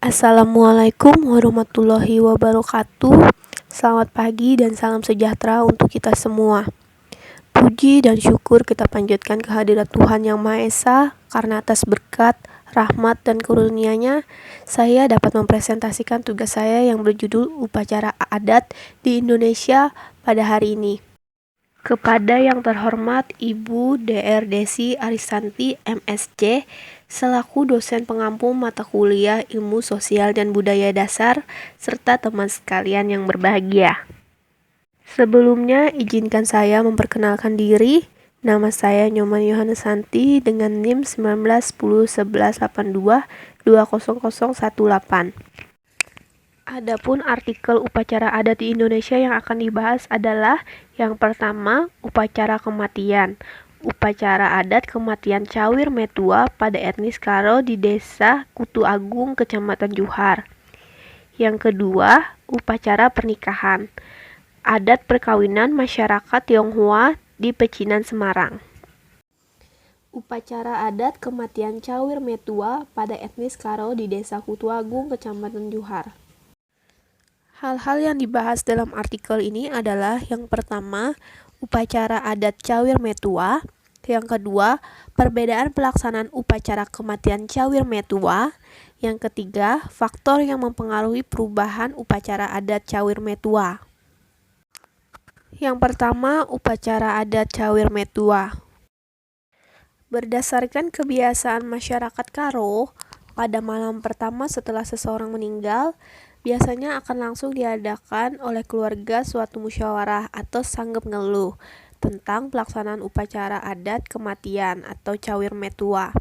Assalamualaikum warahmatullahi wabarakatuh. Selamat pagi dan salam sejahtera untuk kita semua. Puji dan syukur kita panjatkan kehadirat Tuhan Yang Maha Esa, karena atas berkat, rahmat, dan karunia-Nya, saya dapat mempresentasikan tugas saya yang berjudul Upacara Adat di Indonesia pada hari ini. Kepada yang terhormat Ibu Dr. Desi Arisanti, MSc, selaku dosen pengampu mata kuliah Ilmu Sosial dan Budaya Dasar, serta teman sekalian yang berbahagia. Sebelumnya, izinkan saya memperkenalkan diri. Nama saya Nyoman Yohanesanti dengan NIM 19101182200018. Adapun artikel upacara adat di Indonesia yang akan dibahas adalah yang pertama, upacara kematian. Upacara adat kematian Cawir Metua pada etnis Karo di Desa Kutu Agung, Kecamatan Johar. Yang kedua, upacara pernikahan. Adat perkawinan masyarakat Tionghoa di Pecinan, Semarang. Upacara adat kematian Cawir Metua pada etnis Karo di Desa Kutu Agung, Kecamatan Johar. Hal-hal yang dibahas dalam artikel ini adalah yang pertama, upacara adat Cawir Metua. Yang kedua, perbedaan pelaksanaan upacara kematian Cawir Metua. Yang ketiga, faktor yang mempengaruhi perubahan upacara adat Cawir Metua. Yang pertama, upacara adat Cawir Metua. Berdasarkan kebiasaan masyarakat Karo, pada malam pertama setelah seseorang meninggal, biasanya akan langsung diadakan oleh keluarga suatu musyawarah atau sanggep ngeluh tentang pelaksanaan upacara adat kematian atau Cawir Metua.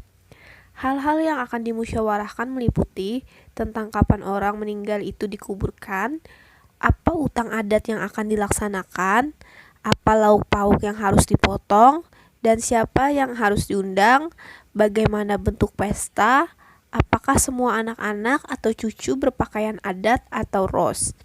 Hal-hal yang akan dimusyawarahkan meliputi tentang kapan orang meninggal itu dikuburkan, apa utang adat yang akan dilaksanakan, apa lauk pauk yang harus dipotong, dan siapa yang harus diundang, bagaimana bentuk pesta, apakah semua anak-anak atau cucu berpakaian adat atau ros.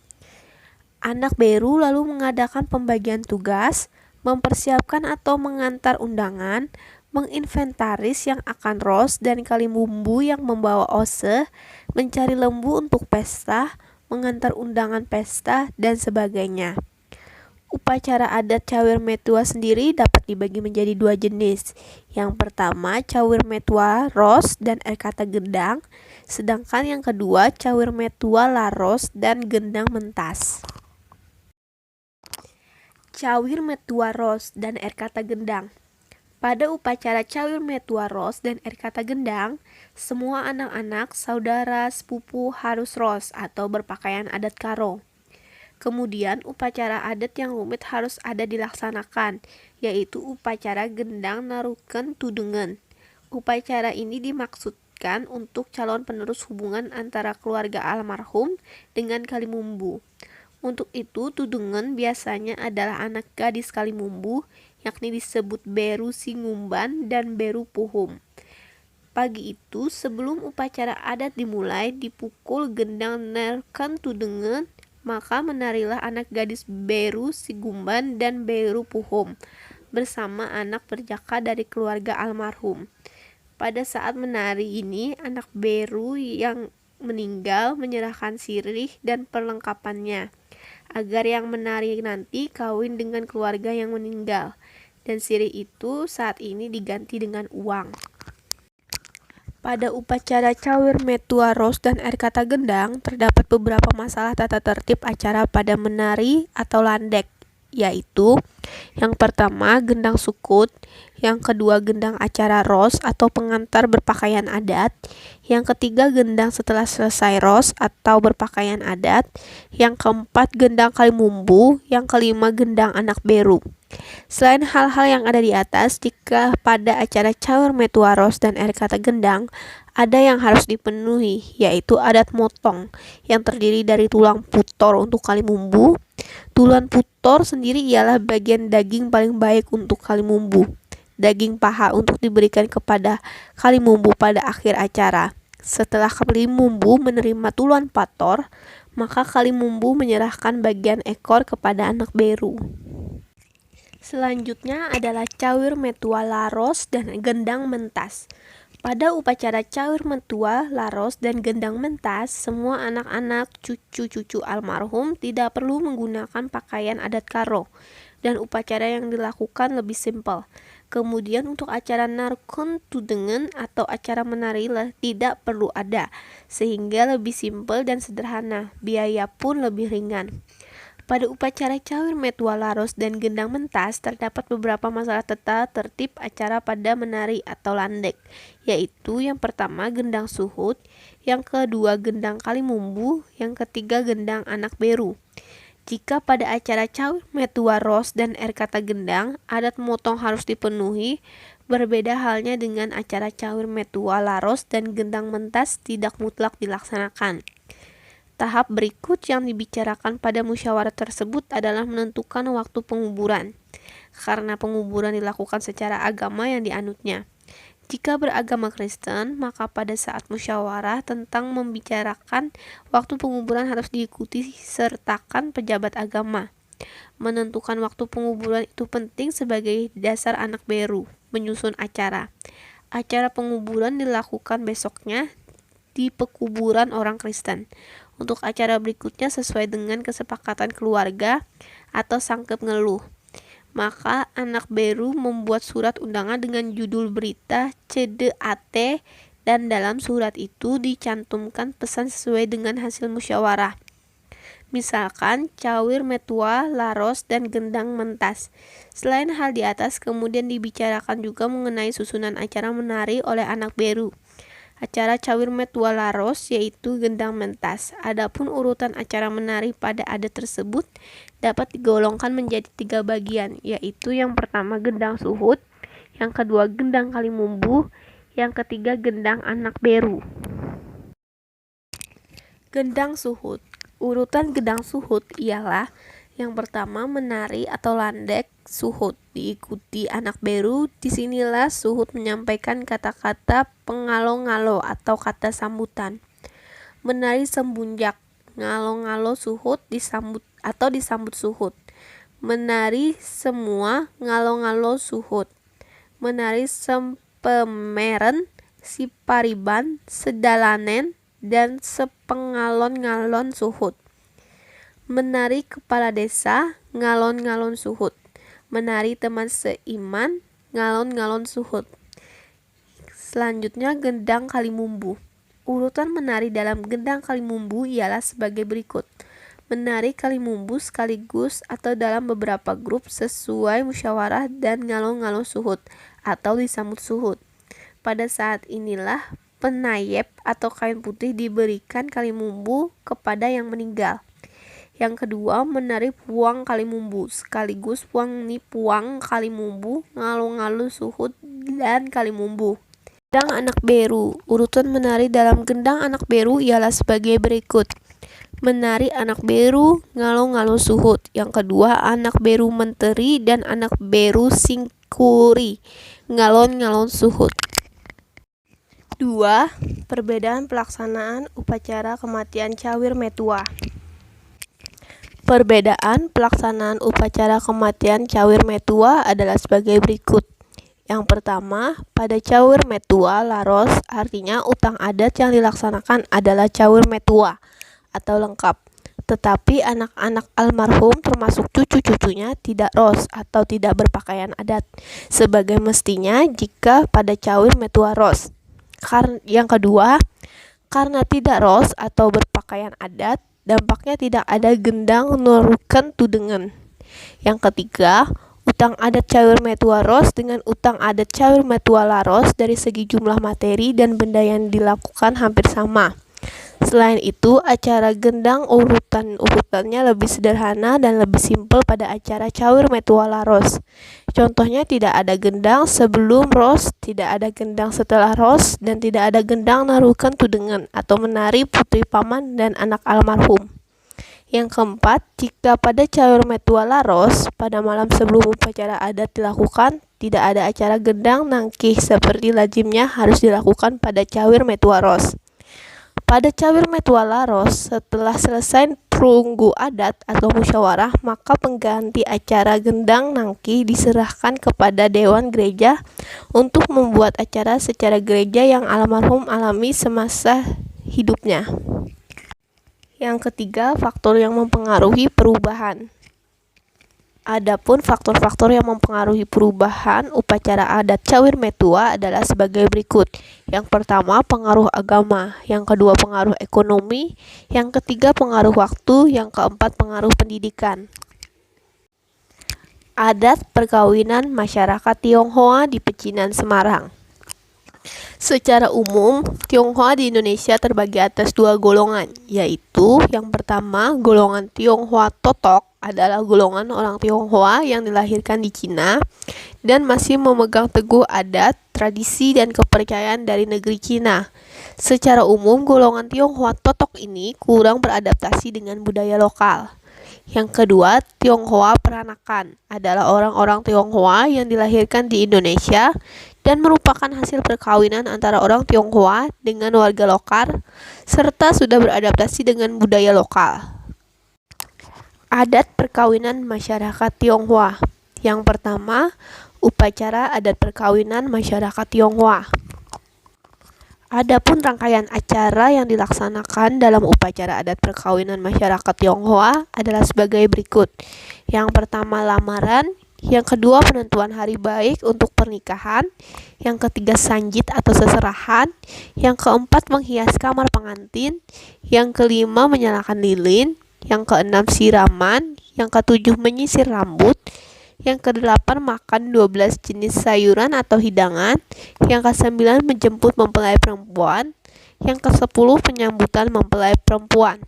Anak beru lalu mengadakan pembagian tugas, mempersiapkan atau mengantar undangan, menginventaris yang akan ros dan kalimumbu yang membawa ose, mencari lembu untuk pesta, mengantar undangan pesta, dan sebagainya. Upacara adat Cawir Metua sendiri dapat dibagi menjadi dua jenis. Yang pertama, Cawir Metua Ros dan Erkata Gendang, sedangkan yang kedua, Cawir Metua Laros dan Gendang Mentas. Cawir Metua Ros dan Erkata Gendang. Pada upacara Cawir Metua Ros dan Erkata Gendang, semua anak-anak, saudara, sepupu harus ros atau berpakaian adat Karo. Kemudian upacara adat yang rumit harus ada dilaksanakan, yaitu upacara gendang naruken tudengen. Upacara ini dimaksudkan untuk calon penerus hubungan antara keluarga almarhum dengan kalimumbu. Untuk itu, tudengen biasanya adalah anak gadis kalimumbu, yakni disebut Beru Singumban dan Beru Puhum. Pagi itu, sebelum upacara adat dimulai, dipukul gendang naruken tudengen, maka menarilah anak gadis Beru Sigumban dan Beru Puhum bersama anak perjaka dari keluarga almarhum. Pada saat menari ini, anak Beru yang meninggal menyerahkan sirih dan perlengkapannya, agar yang menari nanti kawin dengan keluarga yang meninggal, dan sirih itu saat ini diganti dengan uang. Pada upacara Cawir Metua Ros dan Erkata Gendang, terdapat beberapa masalah tata tertib acara pada menari atau landek, yaitu yang pertama, gendang sukut, yang kedua, gendang acara ros atau pengantar berpakaian adat, yang ketiga, gendang setelah selesai ros atau berpakaian adat, yang keempat, gendang kalimumbu, yang kelima, gendang anak beru. Selain hal-hal yang ada di atas, jika pada acara Cawir Metua Ros dan Erkata Gendang ada yang harus dipenuhi, yaitu adat motong yang terdiri dari tulang putor untuk kalimumbu. Tulang putor sendiri ialah bagian daging paling baik untuk kalimumbu. Daging paha untuk diberikan kepada kalimumbu pada akhir acara. Setelah kalimumbu menerima tulang pator, maka kalimumbu menyerahkan bagian ekor kepada anak beru. Selanjutnya adalah Cawir Metua Laros dan Gendang Mentas. Pada upacara caur mentua, laros, dan gendang mentas, semua anak-anak cucu-cucu almarhum tidak perlu menggunakan pakaian adat Karo, dan upacara yang dilakukan lebih simpel. Kemudian untuk acara narukun tudengen atau acara menari tidak perlu ada, sehingga lebih simpel dan sederhana, biaya pun lebih ringan. Pada upacara caur metua laros dan gendang mentas terdapat beberapa masalah tata tertib acara pada menari atau landek, yaitu yang pertama gendang suhut, yang kedua gendang kalimumbu, yang ketiga gendang anak beru. Jika pada acara caur metua ros dan kata gendang, adat motong harus dipenuhi, berbeda halnya dengan acara caur metua laros dan gendang mentas tidak mutlak dilaksanakan. Tahap berikut yang dibicarakan pada musyawarah tersebut adalah menentukan waktu penguburan, karena penguburan dilakukan secara agama yang dianutnya. Jika beragama Kristen, maka pada saat musyawarah tentang membicarakan waktu penguburan harus diikuti sertakan pejabat agama. Menentukan waktu penguburan itu penting sebagai dasar anak beru menyusun acara. Acara penguburan dilakukan besoknya di pekuburan orang Kristen. Untuk acara berikutnya sesuai dengan kesepakatan keluarga atau sangkep ngeluh. Maka anak beru membuat surat undangan dengan judul berita CDAT dan dalam surat itu dicantumkan pesan sesuai dengan hasil musyawarah. Misalkan cawir metua, laros, dan gendang mentas. Selain hal di atas, kemudian dibicarakan juga mengenai susunan acara menari oleh anak beru. Acara cawir metua laros yaitu gendang mentas. Adapun urutan acara menari pada adat tersebut dapat digolongkan menjadi 3 bagian, yaitu yang pertama gendang suhut, yang kedua gendang kalimumbu, yang ketiga gendang anak beru. Gendang suhut. Urutan gendang suhut ialah yang pertama menari atau landek suhut, diikuti anak beru. Disinilah suhut menyampaikan kata-kata pengalo-ngalo atau kata sambutan. Menari sembunjak, ngalo-ngalo suhut disambut suhut. Menari semua, ngalo-ngalo suhut. Menari sempemeren, sipariban, sedalanen, dan sepengalon-ngalon suhut. Menari kepala desa, ngalon-ngalon suhut. Menari teman seiman, ngalon-ngalon suhut. Selanjutnya gendang kalimumbu. Urutan menari dalam gendang kalimumbu ialah sebagai berikut. Menari kalimumbu sekaligus atau dalam beberapa grup sesuai musyawarah dan ngalon-ngalon suhut atau disambut suhut. Pada saat inilah penayep atau kain putih diberikan kalimumbu kepada yang meninggal. Yang kedua, menari puang kalimumbu, sekaligus puang ni puang kalimumbu, ngalo-ngalo suhut, dan kalimumbu. Gendang anak beru. Urutan menari dalam gendang anak beru ialah sebagai berikut. Menari anak beru, ngalo-ngalo suhut. Yang kedua, anak beru menteri dan anak beru singkuri, ngalon-ngalon suhut. 2. Perbedaan pelaksanaan upacara kematian cawir metua. Perbedaan pelaksanaan upacara kematian cawir metua adalah sebagai berikut. Yang pertama, pada cawir metua laros artinya utang adat yang dilaksanakan adalah cawir metua atau lengkap. Tetapi anak-anak almarhum termasuk cucu-cucunya tidak ros atau tidak berpakaian adat sebagai mestinya jika pada cawir metua ros. Yang kedua, karena tidak ros atau berpakaian adat, dampaknya tidak ada gendang nurukan tudengen. Yang ketiga, utang adat cawir metua ros dengan utang adat cawir metua laros dari segi jumlah materi dan benda yang dilakukan hampir sama. Selain itu, acara gendang urutannya lebih sederhana dan lebih simpel pada acara cawir metua laros. Contohnya tidak ada gendang sebelum ros, tidak ada gendang setelah ros, dan tidak ada gendang narukan tudengen atau menari putri paman dan anak almarhum. Yang keempat, jika pada cawir metua laros, pada malam sebelum upacara adat dilakukan, tidak ada acara gendang nangkih seperti lazimnya harus dilakukan pada cawir metua ros. Pada cawir metua laros, setelah selesai runggu adat atau musyawarah, maka pengganti acara gendang nangki diserahkan kepada dewan gereja untuk membuat acara secara gereja yang almarhum alami semasa hidupnya. Yang ketiga, faktor yang mempengaruhi perubahan. Adapun faktor-faktor yang mempengaruhi perubahan upacara adat Cawir Metua adalah sebagai berikut. Yang pertama, pengaruh agama. Yang kedua, pengaruh ekonomi. Yang ketiga, pengaruh waktu. Yang keempat, pengaruh pendidikan. Adat perkawinan masyarakat Tionghoa di Pecinan, Semarang. Secara umum, Tionghoa di Indonesia terbagi atas dua golongan, yaitu yang pertama, golongan Tionghoa Totok adalah golongan orang Tionghoa yang dilahirkan di Cina dan masih memegang teguh adat, tradisi, dan kepercayaan dari negeri Cina. Secara umum, golongan Tionghoa Totok ini kurang beradaptasi dengan budaya lokal. Yang kedua, Tionghoa Peranakan adalah orang-orang Tionghoa yang dilahirkan di Indonesia dan merupakan hasil perkawinan antara orang Tionghoa dengan warga lokal, serta sudah beradaptasi dengan budaya lokal. Adat perkawinan masyarakat Tionghoa. Yang pertama, upacara adat perkawinan masyarakat Tionghoa. Adapun rangkaian acara yang dilaksanakan dalam upacara adat perkawinan masyarakat Tionghoa adalah sebagai berikut. Yang pertama, lamaran. Yang kedua, penentuan hari baik untuk pernikahan. Yang ketiga, sanjit atau seserahan. Yang keempat, menghias kamar pengantin. Yang kelima, menyalakan lilin. Yang keenam, siraman. Yang ketujuh, menyisir rambut. Yang kedelapan, makan 12 jenis sayuran atau hidangan. Yang kesembilan, menjemput mempelai perempuan. Yang kesepuluh, penyambutan mempelai perempuan.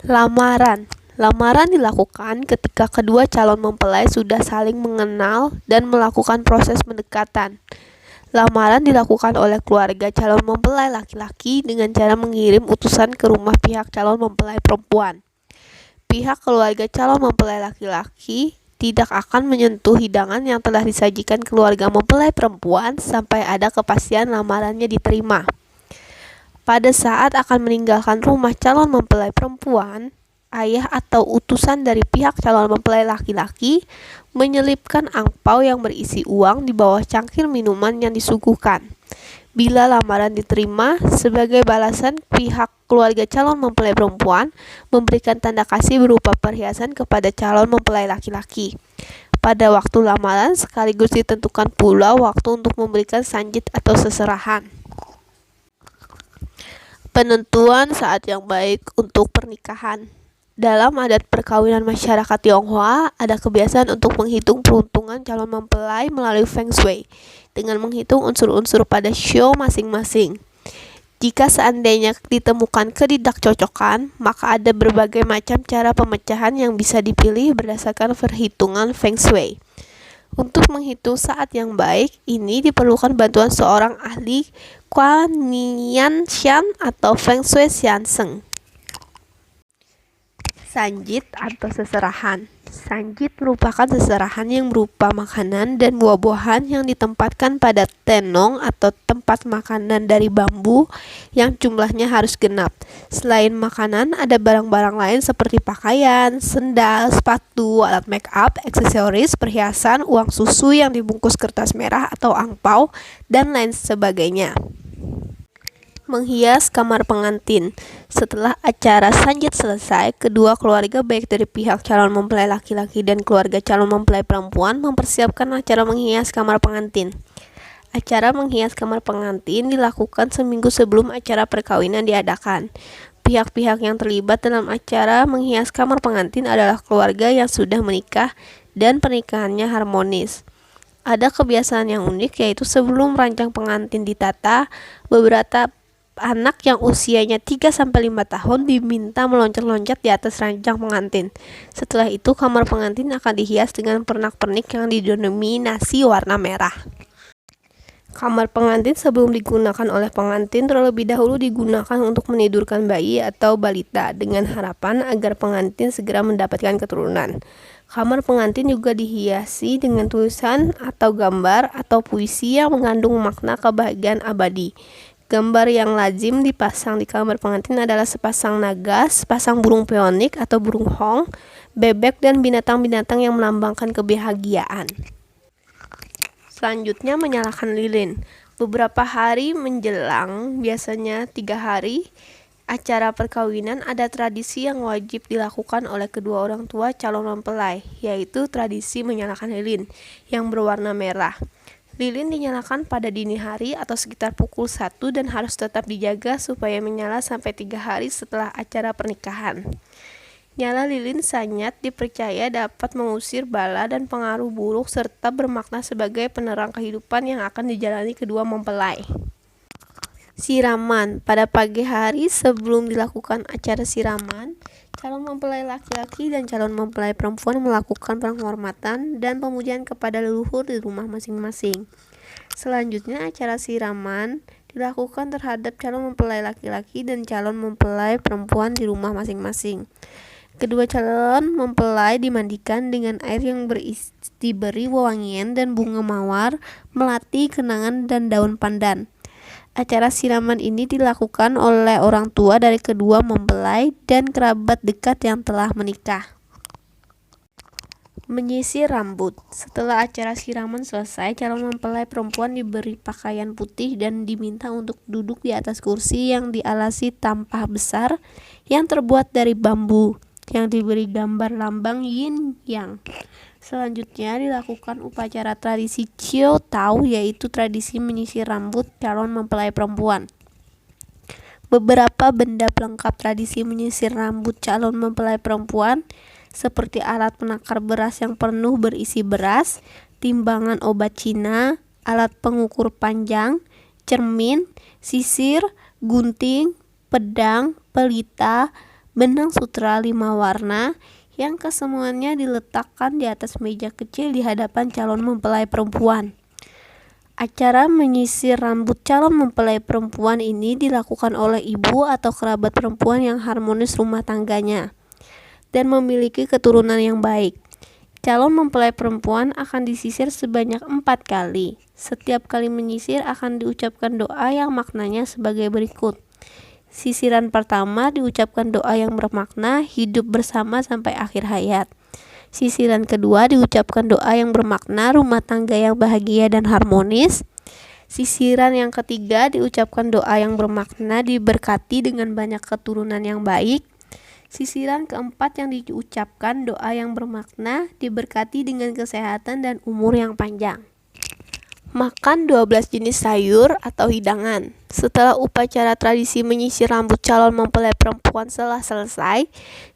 Lamaran. Lamaran dilakukan ketika kedua calon mempelai sudah saling mengenal dan melakukan proses pendekatan. Lamaran dilakukan oleh keluarga calon mempelai laki-laki dengan cara mengirim utusan ke rumah pihak calon mempelai perempuan. Pihak keluarga calon mempelai laki-laki tidak akan menyentuh hidangan yang telah disajikan keluarga mempelai perempuan sampai ada kepastian lamarannya diterima. Pada saat akan meninggalkan rumah calon mempelai perempuan, ayah atau utusan dari pihak calon mempelai laki-laki menyelipkan angpau yang berisi uang di bawah cangkir minuman yang disuguhkan. Bila lamaran diterima, sebagai balasan pihak keluarga calon mempelai perempuan memberikan tanda kasih berupa perhiasan kepada calon mempelai laki-laki. Pada waktu lamaran sekaligus ditentukan pula waktu untuk memberikan sanjit atau seserahan. Penentuan saat yang baik untuk pernikahan. Dalam adat perkawinan masyarakat Tionghoa, ada kebiasaan untuk menghitung peruntungan calon mempelai melalui Feng Shui, dengan menghitung unsur-unsur pada shio masing-masing. Jika seandainya ditemukan ketidakcocokan, maka ada berbagai macam cara pemecahan yang bisa dipilih berdasarkan perhitungan Feng Shui. Untuk menghitung saat yang baik, ini diperlukan bantuan seorang ahli Kuan-Nian Shan atau Feng Shui Xiansheng. Sanjit atau seserahan. Sanjit merupakan seserahan yang berupa makanan dan buah-buahan yang ditempatkan pada tenong atau tempat makanan dari bambu yang jumlahnya harus genap. Selain makanan, ada barang-barang lain seperti pakaian, sendal, sepatu, alat make up, aksesoris, perhiasan, uang susu yang dibungkus kertas merah atau angpau, dan lain sebagainya. Menghias kamar pengantin. Setelah acara sanjit selesai, kedua keluarga baik dari pihak calon mempelai laki-laki dan keluarga calon mempelai perempuan mempersiapkan acara menghias kamar pengantin. Acara menghias kamar pengantin dilakukan seminggu sebelum acara perkawinan diadakan. Pihak-pihak yang terlibat dalam acara menghias kamar pengantin adalah keluarga yang sudah menikah dan pernikahannya harmonis. Ada kebiasaan yang unik, yaitu sebelum ranjang pengantin ditata, beberapa anak yang usianya 3-5 tahun diminta meloncat-loncat di atas ranjang pengantin. Setelah itu, kamar pengantin akan dihias dengan pernak-pernik yang didominasi warna merah. Kamar pengantin sebelum digunakan oleh pengantin terlebih dahulu digunakan untuk menidurkan bayi atau balita dengan harapan agar pengantin segera mendapatkan keturunan. Kamar pengantin juga dihiasi dengan tulisan atau gambar atau puisi yang mengandung makna kebahagiaan abadi. Gambar yang lazim dipasang di kamar pengantin adalah sepasang naga, sepasang burung peonik atau burung hong, bebek, dan binatang-binatang yang melambangkan kebahagiaan. Selanjutnya menyalakan lilin. Beberapa hari menjelang, biasanya 3 hari, acara perkawinan ada tradisi yang wajib dilakukan oleh kedua orang tua calon mempelai, yaitu tradisi menyalakan lilin yang berwarna merah. Lilin dinyalakan pada dini hari atau sekitar pukul 1 dan harus tetap dijaga supaya menyala sampai 3 hari setelah acara pernikahan. Nyala lilin sanyat dipercaya dapat mengusir bala dan pengaruh buruk serta bermakna sebagai penerang kehidupan yang akan dijalani kedua mempelai. Siraman. Pada pagi hari sebelum dilakukan acara siraman, calon mempelai laki-laki dan calon mempelai perempuan melakukan penghormatan dan pemujaan kepada leluhur di rumah masing-masing. Selanjutnya acara siraman dilakukan terhadap calon mempelai laki-laki dan calon mempelai perempuan di rumah masing-masing. Kedua calon mempelai dimandikan dengan air yang diberi wewangian dan bunga mawar, melati, kenangan, dan daun pandan. Acara siraman ini dilakukan oleh orang tua dari kedua mempelai dan kerabat dekat yang telah menikah. Menyisir rambut. Setelah acara siraman selesai, calon mempelai perempuan diberi pakaian putih dan diminta untuk duduk di atas kursi yang dialasi tampah besar yang terbuat dari bambu yang diberi gambar lambang yin yang. Selanjutnya dilakukan upacara tradisi Ciao Tao, yaitu tradisi menyisir rambut calon mempelai perempuan. Beberapa benda pelengkap tradisi menyisir rambut calon mempelai perempuan seperti alat penakar beras yang penuh berisi beras, timbangan obat Cina, alat pengukur panjang, cermin, sisir, gunting, pedang, pelita, benang sutra 5 warna, yang kesemuanya diletakkan di atas meja kecil di hadapan calon mempelai perempuan. Acara menyisir rambut calon mempelai perempuan ini dilakukan oleh ibu atau kerabat perempuan yang harmonis rumah tangganya dan memiliki keturunan yang baik. Calon mempelai perempuan akan disisir sebanyak 4 kali. Setiap kali menyisir akan diucapkan doa yang maknanya sebagai berikut. Sisiran pertama diucapkan doa yang bermakna hidup bersama sampai akhir hayat. Sisiran kedua diucapkan doa yang bermakna rumah tangga yang bahagia dan harmonis. Sisiran yang ketiga diucapkan doa yang bermakna diberkati dengan banyak keturunan yang baik. Sisiran keempat yang diucapkan doa yang bermakna diberkati dengan kesehatan dan umur yang panjang. Makan 12 jenis sayur atau hidangan. Setelah upacara tradisi menyisir rambut calon mempelai perempuan telah selesai,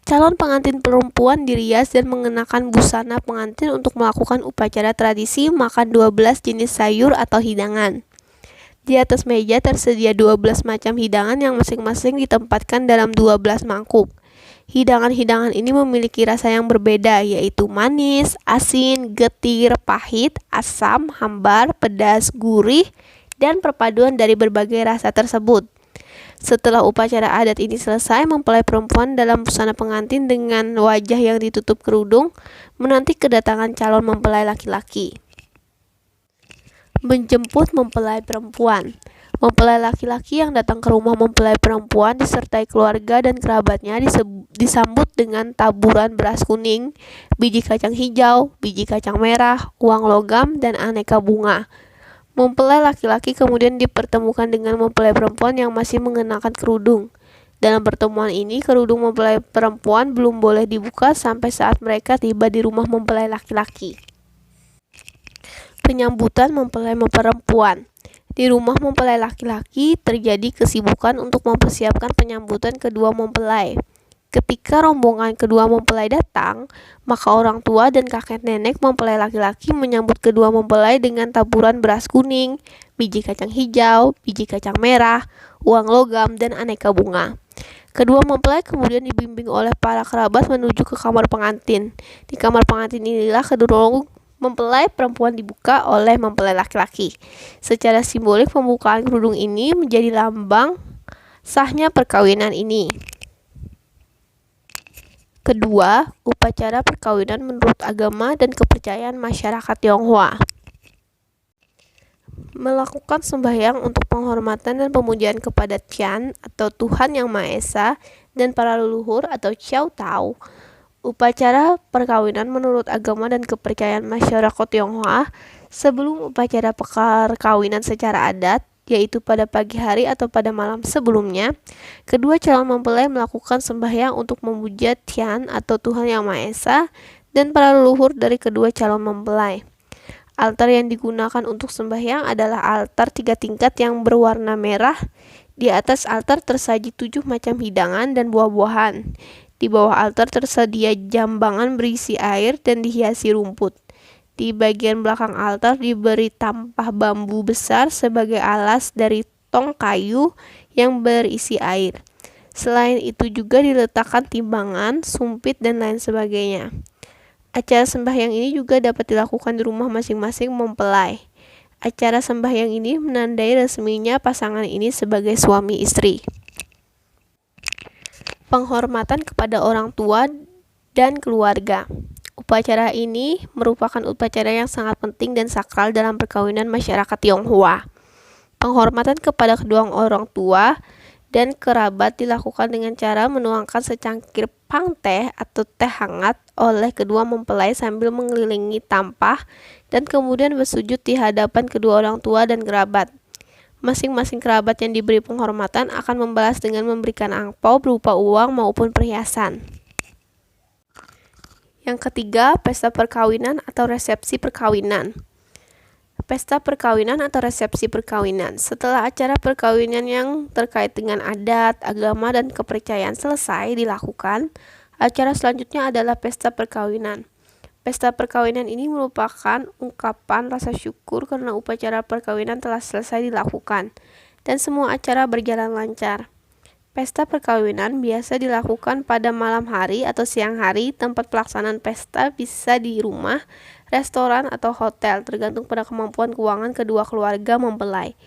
calon pengantin perempuan dirias dan mengenakan busana pengantin untuk melakukan upacara tradisi makan 12 jenis sayur atau hidangan. Di atas meja tersedia 12 macam hidangan yang masing-masing ditempatkan dalam 12 mangkuk. Hidangan-hidangan ini memiliki rasa yang berbeda, yaitu manis, asin, getir, pahit, asam, hambar, pedas, gurih, dan perpaduan dari berbagai rasa tersebut. Setelah upacara adat ini selesai, mempelai perempuan dalam busana pengantin dengan wajah yang ditutup kerudung menanti kedatangan calon mempelai laki-laki. Menjemput mempelai perempuan. Mempelai laki-laki yang datang ke rumah mempelai perempuan disertai keluarga dan kerabatnya disambut dengan taburan beras kuning, biji kacang hijau, biji kacang merah, uang logam, dan aneka bunga. Mempelai laki-laki kemudian dipertemukan dengan mempelai perempuan yang masih mengenakan kerudung. Dalam pertemuan ini, kerudung mempelai perempuan belum boleh dibuka sampai saat mereka tiba di rumah mempelai laki-laki. Penyambutan mempelai perempuan. Di rumah mempelai laki-laki terjadi kesibukan untuk mempersiapkan penyambutan kedua mempelai. Ketika rombongan kedua mempelai datang, maka orang tua dan kakek nenek mempelai laki-laki menyambut kedua mempelai dengan taburan beras kuning, biji kacang hijau, biji kacang merah, uang logam, dan aneka bunga. Kedua mempelai kemudian dibimbing oleh para kerabat menuju ke kamar pengantin. Di kamar pengantin inilah kedua mempelai perempuan dibuka oleh mempelai laki-laki. Secara simbolik, pembukaan kerudung ini menjadi lambang sahnya perkawinan ini. Kedua, upacara perkawinan menurut agama dan kepercayaan masyarakat Tionghoa. Melakukan sembahyang untuk penghormatan dan pemujaan kepada Tian atau Tuhan Yang Maha Esa dan para leluhur atau Xiao Tao. Upacara perkawinan menurut agama dan kepercayaan masyarakat Tionghoa sebelum upacara perkawinan secara adat, yaitu pada pagi hari atau pada malam sebelumnya, kedua calon mempelai melakukan sembahyang untuk memuja Tian atau Tuhan Yang Maha Esa dan para leluhur dari kedua calon mempelai. Altar yang digunakan untuk sembahyang adalah altar 3 tingkat yang berwarna merah. Di atas altar tersaji 7 macam hidangan dan buah-buahan. Di bawah altar tersedia jambangan berisi air dan dihiasi rumput. Di bagian belakang altar diberi tampah bambu besar sebagai alas dari tong kayu yang berisi air. Selain itu juga diletakkan timbangan, sumpit, dan lain sebagainya. Acara sembahyang ini juga dapat dilakukan di rumah masing-masing mempelai. Acara sembahyang ini menandai resminya pasangan ini sebagai suami istri. Penghormatan kepada orang tua dan keluarga. Upacara ini merupakan upacara yang sangat penting dan sakral dalam perkawinan masyarakat Tionghoa. Penghormatan kepada kedua orang tua dan kerabat dilakukan dengan cara menuangkan secangkir pang teh atau teh hangat oleh kedua mempelai sambil mengelilingi tampah dan kemudian bersujud di hadapan kedua orang tua dan kerabat. Masing-masing kerabat yang diberi penghormatan akan membalas dengan memberikan angpau berupa uang maupun perhiasan. Yang ketiga, pesta perkawinan atau resepsi perkawinan. Pesta perkawinan atau resepsi perkawinan. Setelah acara perkawinan yang terkait dengan adat, agama, dan kepercayaan selesai dilakukan, acara selanjutnya adalah pesta perkawinan. Pesta perkawinan ini merupakan ungkapan rasa syukur karena upacara perkawinan telah selesai dilakukan, dan semua acara berjalan lancar. Pesta perkawinan biasa dilakukan pada malam hari atau siang hari. Tempat pelaksanaan pesta bisa di rumah, restoran, atau hotel, tergantung pada kemampuan keuangan kedua keluarga mempelai.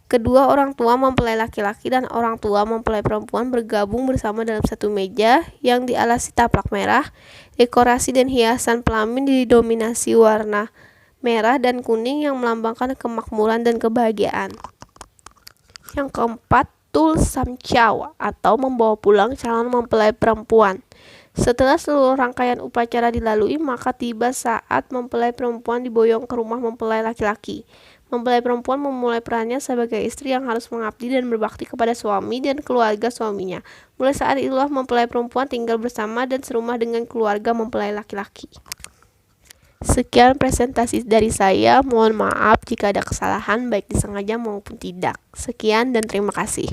Kedua orang tua mempelai laki-laki dan orang tua mempelai perempuan bergabung bersama dalam satu meja yang dialasi taplak merah. Dekorasi dan hiasan pelamin didominasi warna merah dan kuning yang melambangkan kemakmuran dan kebahagiaan. Yang keempat, Tul Sam Chow atau membawa pulang calon mempelai perempuan. Setelah seluruh rangkaian upacara dilalui, maka tiba saat mempelai perempuan diboyong ke rumah mempelai laki-laki. Mempelai perempuan memulai perannya sebagai istri yang harus mengabdi dan berbakti kepada suami dan keluarga suaminya. Mulai saat itulah mempelai perempuan tinggal bersama dan serumah dengan keluarga mempelai laki-laki. Sekian presentasi dari saya, mohon maaf jika ada kesalahan baik disengaja maupun tidak. Sekian dan terima kasih.